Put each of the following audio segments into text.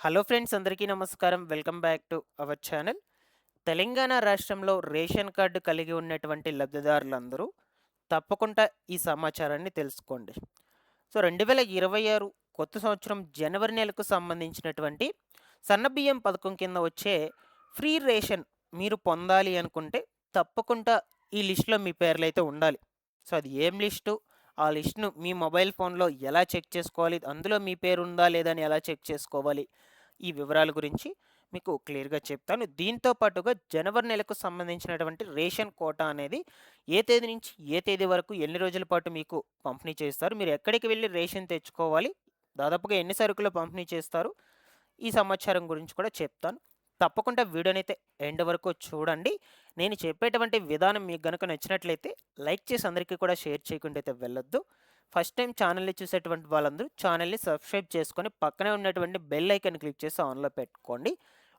Hello friends, అందరికీ నమస్కారం. Welcome back to our channel. Telangana రాష్ట్రంలో రేషన్ కార్డు కలిగి ఉన్నటువంటి లబ్ధిదారులందరూ తప్పకుండా ఈ సమాచారాన్ని తెలుసుకోండి. సో 2026 కొత్త సంవత్సరం జనవరి నెలకు సంబంధించినటువంటి సన్నబియ్యం పథకం కింద వచ్చే ఫ్రీ రేషన్ మీరు పొందాలి అనుకుంటే తప్పకుండా ఈ లిస్టులో మీ పేర్లైతే ఉండాలి. సో అది ఏం లిస్టు? ఆ లిస్ట్‌ను మీ మొబైల్ ఫోన్‌లో ఎలా చెక్ చేసుకోవాలి? అందులో మీ పేరు ఉందా లేదా అని ఎలా చెక్ చేసుకోవాలి? ఈ వివరాల గురించి మీకు క్లియర్‌గా చెప్తాను. దీంతో పాటుగా జనవరి నెలకు సంబంధించినటువంటి రేషన్ కోటా అనేది ఏ తేదీ నుంచి ఏ తేదీ వరకు ఎన్ని రోజుల పాటు మీకు పంపిణీ చేస్తారు? మీరు ఎక్కడికి వెళ్లి రేషన్ తెచ్చుకోవాలి? దాదాపుగా ఎన్ని సరుకులు పంపిణీ చేస్తారు? ఈ సమాచారం గురించి కూడా చెప్తాను. తప్పకుండా వీడియోనైతే ఎండ్ వరకు చూడండి. నేను చెప్పేటువంటి విధానం మీకు గనుక నచ్చినట్లయితే లైక్ చేసి అందరికీ కూడా షేర్ చేయకుండా అయితే వెళ్ళొద్దు. ఫస్ట్ టైం ఛానల్‌ని చూసేటువంటి వాళ్ళందరూ ఛానల్‌ని సబ్స్క్రైబ్ చేసుకొని పక్కనే ఉన్నటువంటి బెల్ ఐకాన్ క్లిక్ చేసి ఆన్‌లో పెట్టుకోండి.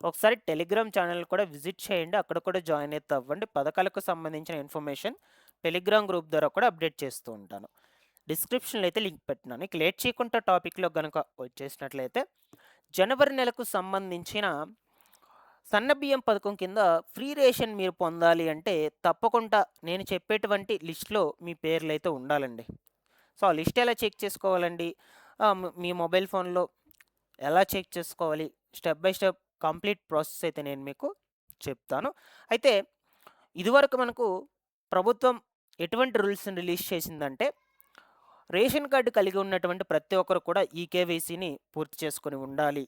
ఒకసారి టెలిగ్రామ్ ఛానల్ కూడా విజిట్ చేయండి. అక్కడ కూడా జాయిన్ అయితే అవ్వండి. పథకాలకు సంబంధించిన ఇన్ఫర్మేషన్ టెలిగ్రామ్ గ్రూప్ ద్వారా కూడా అప్డేట్ చేస్తూ ఉంటాను. డిస్క్రిప్షన్‌లో అయితే లింక్ పెట్టినాను. ఇక లేట్ చేయకుండా టాపిక్‌లో గనుక వచ్చేసినట్లయితే జనవరి నెలకు సంబంధించిన సన్నబియ్యం పథకం కింద ఫ్రీ రేషన్ మీరు పొందాలి అంటే తప్పకుండా నేను చెప్పేటువంటి లిస్ట్‌లో మీ పేర్లైతే ఉండాలండి. సో, ఆ లిస్ట్ ఎలా చెక్ చేసుకోవాలండి? మీ మొబైల్ ఫోన్‌లో ఎలా చెక్ చేసుకోవాలి? Step by step complete process అయితే నేను మీకు చెప్తాను. అయితే ఇదివరకు మనకు ప్రభుత్వం ఎటువంటి రూల్స్‌ని రిలీజ్ చేసిందంటే, రేషన్ కార్డ్ కలిగి ఉన్నటువంటి ప్రతి ఒక్కరు కూడా ఈకేవైసీని పూర్తి చేసుకొని ఉండాలి.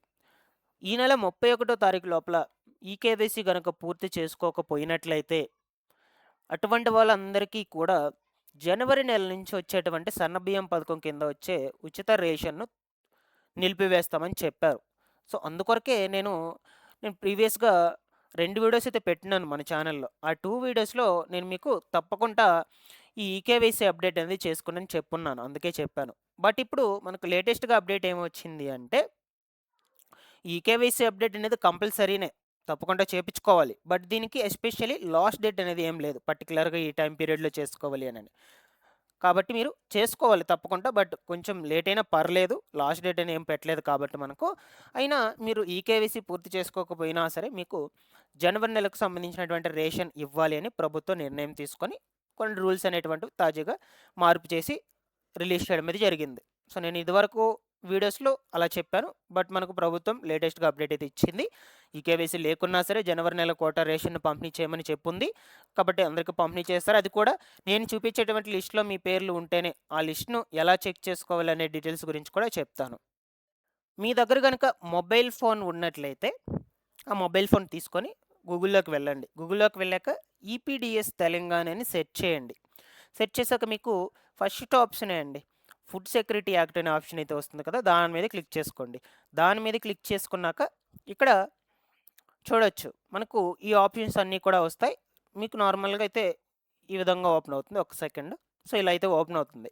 ఈ నెల 31 తారీఖు లోపల ఈకేవైసీ గనక పూర్తి చేసుకోకపోయినట్లయితే, అటువంటి వాళ్ళందరికీ కూడా జనవరి నెల నుంచి వచ్చేటువంటి సన్నబియ్యం పథకం కింద వచ్చే ఉచిత రేషన్‌ను నిలిపివేస్తామని చెప్పారు. సో, అందుకొరకే నేను ప్రీవియస్‌గా 2 వీడియోస్ అయితే పెట్టినాను మన ఛానెల్‌లో. ఆ 2 వీడియోస్‌లో నేను మీకు తప్పకుండా ఈ ఈకేవైసీ అప్డేట్ అనేది చేసుకోండని చెప్పున్నాను. అందుకే చెప్పాను. బట్ ఇప్పుడు మనకు లేటెస్ట్‌గా అప్డేట్ ఏమొచ్చింది అంటే, ఈకేవైసీ అప్డేట్ అనేది కంపల్సరీనే. తప్పకుండా చేపిచ్చుకోవాలి. బట్ దీనికి ఎస్పెషల్లీ లాస్ట్ డేట్ అనేది ఏం లేదు. పర్టిక్యులర్‌గా ఈ టైమ్ పీరియడ్‌లో చేసుకోవాలి అనని. కాబట్టి మీరు చేసుకోవాలి తప్పకుండా. బట్ కొంచెం లేట్ అయినా పర్లేదు. లాస్ట్ డేట్ అని ఏం పెట్టలేదు కాబట్టి మనకు. అయినా మీరు ఈకేవైసీ పూర్తి చేసుకోకపోయినా సరే మీకు జనవరి నెలకు సంబంధించినటువంటి రేషన్ ఇవ్వాలి అని ప్రభుత్వం నిర్ణయం తీసుకొని కొన్ని రూల్స్ అనేటువంటివి తాజాగా మార్పు చేసి రిలీజ్ చేయడం అనేది జరిగింది. సో, నేను ఇదివరకు వీడియోస్‌లో అలా చెప్పాను. బట్ మనకు ప్రభుత్వం లేటెస్ట్‌గా అప్డేట్ అయితే ఇచ్చింది. ఈకేవైసీ లేకున్నా సరే జనవరి నెల కోటా రేషన్‌ను పంపిణీ చేయమని చెప్పుంది. కాబట్టి అందరికి పంపిణీ చేస్తారు. అది కూడా నేను చూపించేటువంటి లిస్ట్‌లో మీ పేర్లు ఉంటేనే ఆ లిస్ట్‌ను ఎలా చెక్ చేసుకోవాలనే డీటెయిల్స్ గురించి కూడా చెప్తాను. మీ దగ్గర గనుక మొబైల్ ఫోన్ ఉన్నట్లయితే, ఆ మొబైల్ ఫోన్ తీసుకొని గూగుల్‌లోకి వెళ్ళండి. గూగుల్‌లోకి వెళ్ళాక ఈపీడీఎస్ తెలంగాణ అని సెర్చ్ చేయండి. సెర్చ్ చేసాక మీకు ఫస్ట్ ఆప్షనే అండి. ఫుడ్ సెక్యూరిటీ యాక్ట్ అనే ఆప్షన్ అయితే వస్తుంది కదా! దాని మీద క్లిక్ చేసుకోండి. దాని మీద క్లిక్ చేసుకున్నాక ఇక్కడ చూడొచ్చు. మనకు ఈ ఆప్షన్స్ అన్నీ కూడా వస్తాయి. మీకు నార్మల్‌గా అయితే ఈ విధంగా ఓపెన్ అవుతుంది. ఒక సెకండ్. సో, ఇలా అయితే ఓపెన్ అవుతుంది.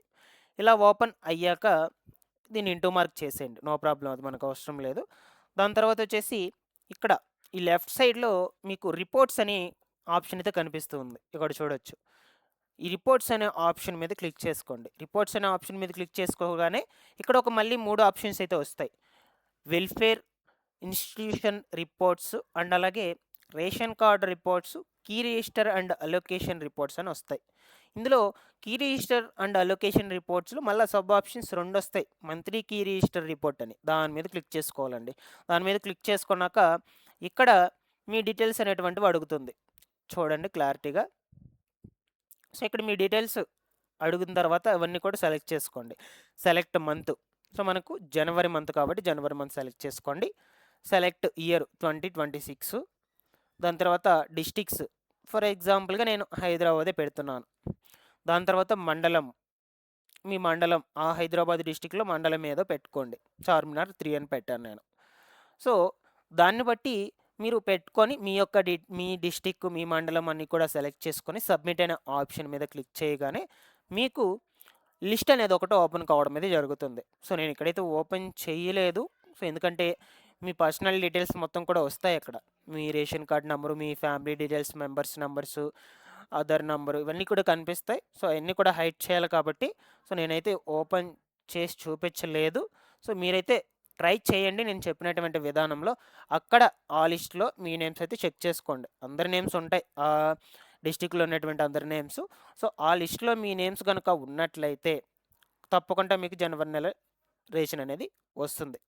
ఇలా ఓపెన్ అయ్యాక దీన్ని ఇంటూ మార్క్ చేసేయండి. నో ప్రాబ్లమ్, అది మనకు అవసరం లేదు. దాని తర్వాత వచ్చేసి ఇక్కడ ఈ లెఫ్ట్ సైడ్‌లో మీకు రిపోర్ట్స్ అని ఆప్షన్ అయితే కనిపిస్తూ ఉంది. ఇక్కడ చూడొచ్చు. ఈ రిపోర్ట్స్ అనే ఆప్షన్ మీద క్లిక్ చేసుకోండి. రిపోర్ట్స్ అనే ఆప్షన్ మీద క్లిక్ చేసుకోగానే ఇక్కడ ఒక మళ్ళీ 3 ఆప్షన్స్ అయితే వస్తాయి. వెల్ఫేర్ ఇన్‌స్టిట్యూషన్ రిపోర్ట్స్ అండ్ అలాగే ration card reports, key register and allocation reports అని వస్తాయి. ఇందులో కీ రిజిస్టర్ అండ్ అలొకేషన్ రిపోర్ట్స్‌లో మళ్ళా సబ్ ఆప్షన్స్ 2 వస్తాయి. మంత్లీ కీ రిజిస్టర్ రిపోర్ట్ అని. దాని మీద క్లిక్ చేసుకోవాలండి. దాని మీద క్లిక్ చేసుకున్నాక ఇక్కడ మీ డీటెయిల్స్ అనేటువంటివి అడుగుతుంది. చూడండి క్లారిటీగా. సో, ఇక్కడ మీ డీటెయిల్స్ అడిగిన తర్వాత అవన్నీ కూడా సెలెక్ట్ చేసుకోండి. Select month. సో, మనకు జనవరి మంత్ కాబట్టి జనవరి మంత్ సెలెక్ట్ చేసుకోండి. Select year 2026. దాని తర్వాత డిస్ట్రిక్ట్స్. ఫర్ ఎగ్జాంపుల్‌గా నేను హైదరాబాదే పెడుతున్నాను. దాని తర్వాత మండలం. మీ మండలం ఆ హైదరాబాద్ డిస్ట్రిక్ట్‌లో మండలం ఏదో పెట్టుకోండి. చార్మినార్ 3 అని పెట్టాను నేను. సో, దాన్ని బట్టి మీరు పెట్టుకొని మీ డిస్ట్రిక్ట్, మీ మండలం అన్నీ కూడా సెలెక్ట్ చేసుకొని సబ్మిట్ అనే ఆప్షన్ మీద క్లిక్ చేయగానే మీకు లిస్ట్ అనేది ఒకటి ఓపెన్ కావడం అనేది జరుగుతుంది. సో, నేను ఇక్కడైతే ఓపెన్ చేయలేదు. సో, ఎందుకంటే మీ పర్సనల్ డీటెయిల్స్ మొత్తం కూడా వస్తాయి అక్కడ. మీ రేషన్ కార్డ్ నంబరు, మీ family details, members numbers, Aadhaar number ఇవన్నీ కూడా కనిపిస్తాయి. సో, అయన్నీ కూడా హైడ్ చేయాలి కాబట్టి సో, నేనైతే ఓపెన్ చేసి చూపించలేదు. సో, మీరైతే ట్రై చేయండి నేను చెప్పినటువంటి విధానంలో. అక్కడ ఆ లిస్ట్‌లో మీ నేమ్స్ అయితే చెక్ చేసుకోండి. అందరి నేమ్స్ ఉంటాయి. డిస్ట్రిక్ట్‌లో ఉన్నటువంటి అందరి నేమ్స్. సో, ఆ లిస్ట్‌లో మీ నేమ్స్ గనుక ఉన్నట్లయితే తప్పకుండా మీకు జనవరి నెల రేషన్ అనేది వస్తుంది.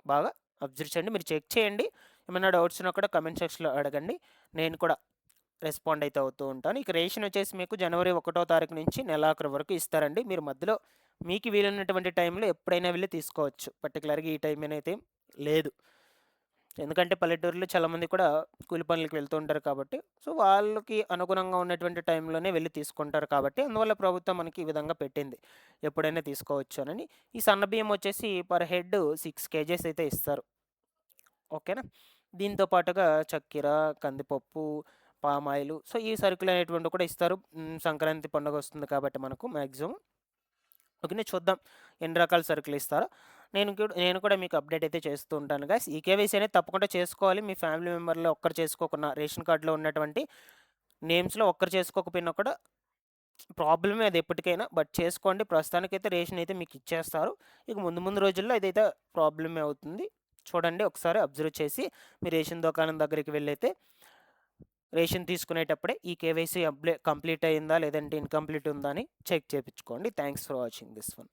బాగా అబ్జర్వ్ చేయండి. మీరు చెక్ చేయండి. ఏమైనా డౌట్స్ ఉన్నా కూడా కామెంట్ సెక్షన్‌లో అడగండి. నేను కూడా రెస్పాండ్ అయితే అవుతూ ఉంటాను. ఇక రేషన్ వచ్చేసి మీకు జనవరి 1వ తారీఖు నుంచి నెలాఖరు వరకు ఇస్తారండి. మీరు మధ్యలో మీకు వీలున్నటువంటి టైంలో ఎప్పుడైనా వెళ్లి తీసుకోవచ్చు. పర్టిక్యులర్‌గా ఈ టైం అనేది లేదు. ఎందుకంటే పల్లెటూరులో చాలామంది కూడా కూలి పనులకి వెళ్తూ ఉంటారు కాబట్టి, సో, వాళ్ళకి అనుగుణంగా ఉన్నటువంటి టైంలోనే వెళ్లి తీసుకుంటారు కాబట్టి, అందువల్ల ప్రభుత్వం మనకి ఈ విధంగా పెట్టింది. ఎప్పుడైనా తీసుకోవచ్చు అనని. ఈ సన్నబియ్యం వచ్చేసి పర్ హెడ్ 6 కేజీస్ అయితే ఇస్తారు. ఓకేనా? దీంతో పాటుగా చక్కెర, కందిపప్పు, పామాయిలు, సో, ఈ సరుకులనేటువంటివి కూడా ఇస్తారు. సంక్రాంతి పండుగ వస్తుంది కాబట్టి మనకు మాక్సిమం. ఓకేనా? చూద్దాం ఎన్ని రకాల సరుకులు ఇస్తారో. నేను కూడా మీకు అప్డేట్ అయితే చేస్తూ ఉంటాను గాయ్స్. ఈ కేవైసీ అనేది తప్పకుండా చేసుకోవాలి. మీ ఫ్యామిలీ మెంబర్‌లో ఒక్కరు చేసుకోకున్నా రేషన్ కార్డ్‌లో ఉన్నటువంటి నేమ్స్‌లో ఒక్కరు చేసుకోకపోయినా కూడా ప్రాబ్లమే అది ఎప్పటికైనా. బట్ చేసుకోండి. ప్రస్తుతానికైతే రేషన్ అయితే మీకు ఇచ్చేస్తారు. ఇక ముందు ముందు రోజుల్లో ఇదైతే ప్రాబ్లమే అవుతుంది. చూడండి ఒకసారి అబ్జర్వ్ చేసి మీ రేషన్ దుకాణం దగ్గరికి వెళ్ళైతే రేషన్ తీసుకునేటప్పుడే ఈ కేవైసీ కంప్లీట్ అయిందా లేదంటే ఇన్‌కంప్లీట్ ఉందా అని చెక్ చేపించుకోండి. Thanks for watching this one.